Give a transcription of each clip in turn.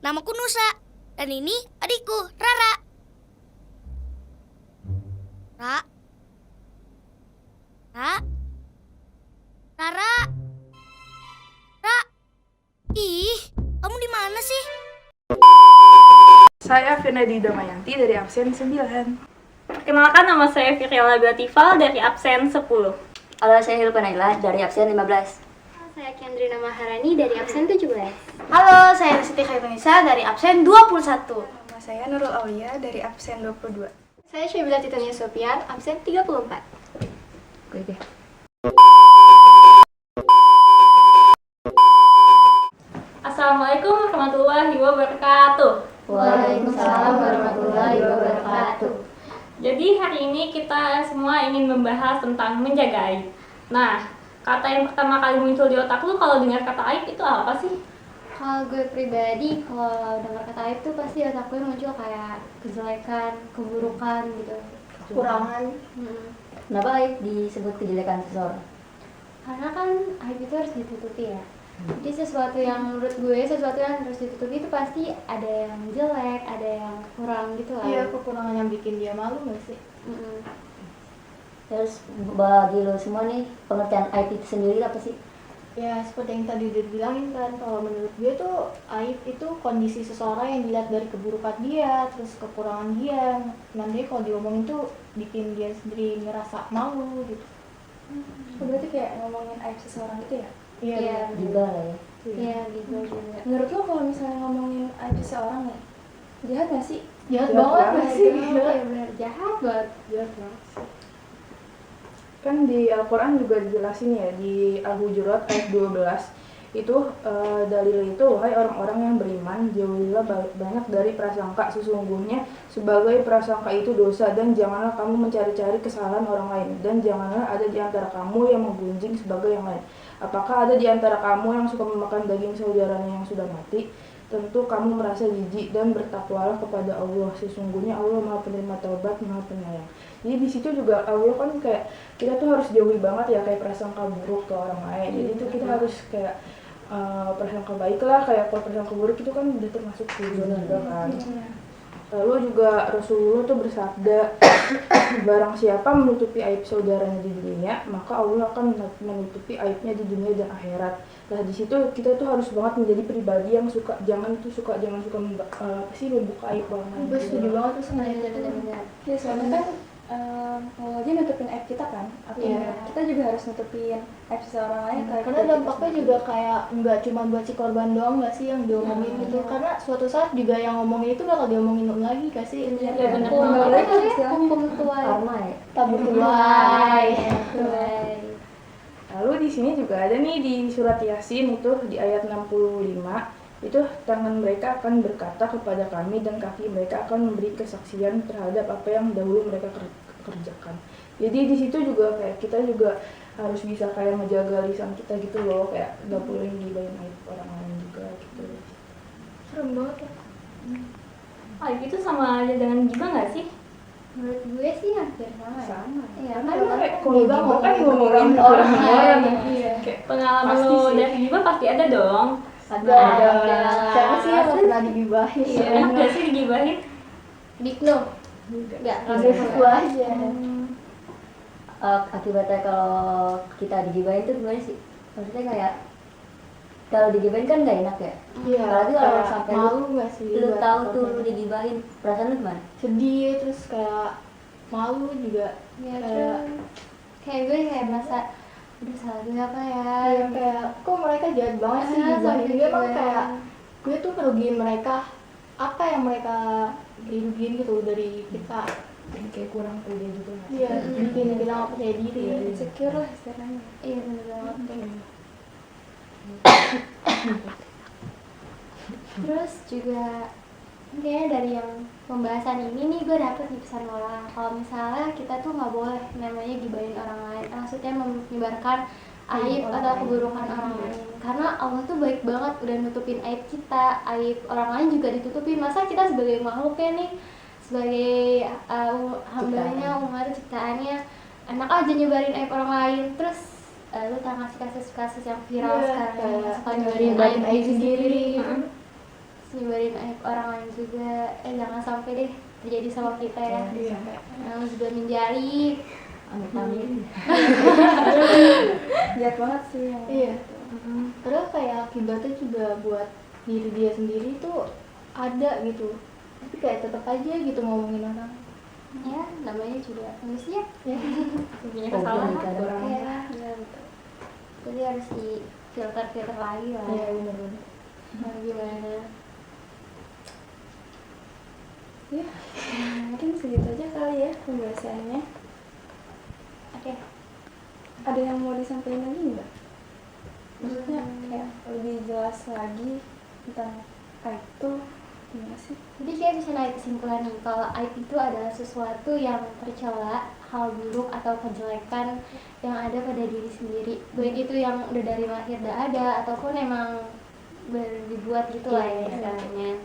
namaku Nusa. Dan ini adikku, Rara. Ra? Ra? Rara? Ra? Ih, kamu di mana sih? Saya Fenadi Damayanti dari absen 9. Perkenalkan, nama saya Firela Latifah dari absen 10. Halo, saya Hilpa Naila dari absen 15. Saya Kendrina Maharani dari absen 17. Halo, saya Siti Khaironisa dari absen 21. Nama saya Nurul Aulia dari absen 22. Saya Syabila Titania Sofian, absen 34. Oke. Assalamualaikum warahmatullahi wabarakatuh. Waalaikumsalam warahmatullahi wabarakatuh. Jadi hari ini kita semua ingin membahas tentang menjaga aib. Nah, kata yang pertama kali muncul di otak lu kalau dengar kata aib itu apa sih? Kalau gue pribadi, kalau dengar kata aib tuh pasti otak gue muncul kayak kejelekan, keburukan gitu. Kekurangan. Kenapa aib disebut kejelekan seseorang? Karena kan aib itu harus ditutupi ya. Jadi sesuatu yang menurut gue, sesuatu yang harus ditutupi itu pasti ada yang jelek, ada yang kurang gitu lah. Iya, kekurangan yang bikin dia malu nggak sih? Terus bagi lo semua nih, pengertian aib itu sendiri apa sih? Ya, seperti yang tadi udah dibilangin kan, kalau menurut gue tuh aib itu kondisi seseorang yang dilihat dari keburukan dia, terus kekurangan dia. Nanti kalau diomongin tuh bikin dia sendiri ngerasa malu gitu. Berarti kayak ngomongin aib seseorang gitu ya? Iya. Gibah lah ya. Iya, gitu juga. Menurut lo kalau misalnya ngomongin aib seseorang nih, jahat gak sih? Jahat Jahat banget banget nggak sih? Iya, benar jahat banget. Jahat banget. Kan di Al-Quran juga dijelasin ya, di Al-Hujurat ayat 12 itu dalil itu, wahai orang-orang yang beriman, jauhilah banyak dari prasangka, sesungguhnya sebagai prasangka itu dosa, dan janganlah kamu mencari-cari kesalahan orang lain, dan janganlah ada di antara kamu yang menggunjing sebagai yang lain. Apakah ada di antara kamu yang suka memakan daging saudaranya yang sudah mati? Tentu kamu merasa jijik, dan bertakwalah kepada Allah, sesungguhnya Allah Maha Penerima Taubat, Maha Penyayang. Jadi di situ juga Allah kan kayak kita tuh harus jauhi banget ya kayak prasangka buruk ke orang lain. Jadi itu kita harus kayak prasangka baik lah, kayak kalau prasangka buruk itu kan udah termasuk zona juga kan. Lalu juga Rasulullah tuh bersabda, barang siapa menutupi aib saudaranya di dunia, maka Allah akan menutupi aibnya di dunia dan akhirat. Nah di situ kita tuh harus banget menjadi pribadi yang jangan suka membuka aib orang lain. Gue setuju banget tuh sama itu. Ya soalnya kan kalau dia nutupin aib kita kan, kita juga harus nutupin aib seseorang lain. Karena dampaknya juga kayak nggak cuma buat si korban doang nggak sih yang diomongin gitu. Karena suatu saat juga yang ngomongin itu bakal diomongin lagi gak sih? Iya, benar. Hukum tuai. Karma ya. Tabur tuai. Lalu di sini juga ada nih di surat Yasin itu di ayat 65 itu, tangan mereka akan berkata kepada kami dan kaki mereka akan memberi kesaksian terhadap apa yang dahulu mereka kerjakan. Jadi di situ juga kayak kita juga harus bisa kayak menjaga lisan kita gitu loh, kayak nggak boleh gibahin aib orang lain juga gitu. Serem banget ya. Aib itu sama aja dengan gibah nggak sih? Menurut gue sih hampir sama ya. Sama. Iya, Karena kan kayak kalau gibah kan ngomongin orang orang lain. Iya. Kayak Pengalaman pasti lu sih. dari gibah pasti ada dong. Ada. Siapa sih yang nggak pernah digibahin? Iya, enak gak sih digibahin? Dikno. Enggak, Langsung aku aja. Akibatnya kalau kita digibahin tuh gimana sih? Maksudnya kayak kalau digibahin kan nggak enak ya. Iya. Apalagi kalau Kayak sampai malu nggak sih? lu buat tahu tuh lu korbannya? digibahin, perasaan lu gimana? Sedih, terus kayak malu juga. Ya, Kayak kayak gue kayak merasa udah salah gue apa ya? Kayak kok mereka jahat banget sih Ah, gibahin sampai gue, emang gibahin. kayak gue tuh ngerugiin mereka, apa yang mereka dirugiin gitu dari kita. Jadi kayak kurang pede juga nggak sih? Iya, bikin kita nggak percaya diri. Insecure lah istilahnya. Iya, bener banget. Terus juga kayaknya dari yang pembahasan ini nih gue dapet nih pesan moral kalau misalnya kita tuh nggak boleh namanya gibahin orang lain, maksudnya menyebarkan aib atau keburukan orang lain, karena Allah tuh baik banget udah nutupin aib kita, aib orang lain juga ditutupin. Masa kita sebagai makhluknya nih, sebagai hambanya umat ciptaannya, enak aja nyebarin aib orang lain. Terus lu tau ngasih kasus-kasus yang viral sekarang yang suka nyebarin aib sendiri gitu. nyebarin aib orang lain juga. Jangan sampai deh terjadi sama kita ya. Iya. Yang sudah menjadi Amit-amit. Jahat banget sih yang Iya. Padahal kayak akibatnya juga buat diri dia sendiri tuh ada gitu. Tapi kayak tetap aja gitu ngomongin orang. ya, namanya juga manusia. Ya. Punya Walaupun kesalahan. kadang Ya, betul. Jadi harus di filter lagi lah. Iya benar-benar. Nah, gimana? Ya, mungkin segitu aja kali ya pembahasannya. Oke. Ada yang mau disampaikan lagi nggak? Maksudnya kayak lebih jelas lagi tentang aib itu gimana sih? Jadi kayak bisa naik kesimpulan nih, kalau aib itu adalah sesuatu yang tercela, hal buruk atau kejelekan yang ada pada diri sendiri. Baik itu yang udah dari lahir udah ada ataupun emang dibuat gitu lah ya istilahnya.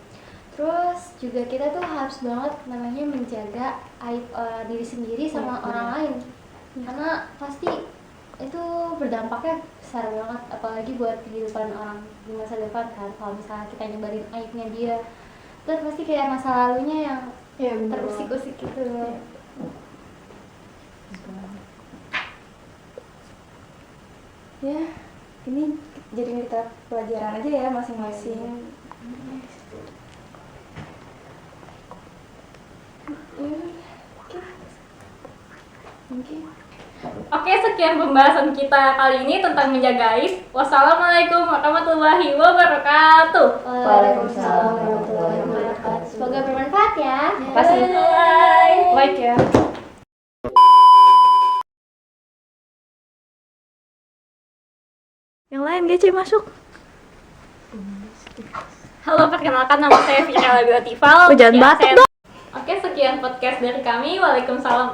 Terus juga kita tuh harus banget namanya menjaga aib diri sendiri sama orang lain. Karena pasti itu berdampaknya besar banget, apalagi buat kehidupan orang di masa depan kan. Kalau misalnya kita nyebarin aibnya dia, terus pasti kayak masa lalunya yang Iya benar. terusik-usik gitu. Ya, ini jadi kita pelajaran aja ya masing-masing. Mungkin Oke, sekian pembahasan kita kali ini tentang menjaga aib. Wassalamualaikum warahmatullahi wabarakatuh. Waalaikumsalam warahmatullahi wabarakatuh. Semoga bermanfaat ya. Terima kasih. Bye. like ya. Yang lain GC masuk. Halo, perkenalkan nama saya Fira Labila Tival. Jangan batuk saya- dong. Oke, sekian podcast dari kami. Waalaikumsalam.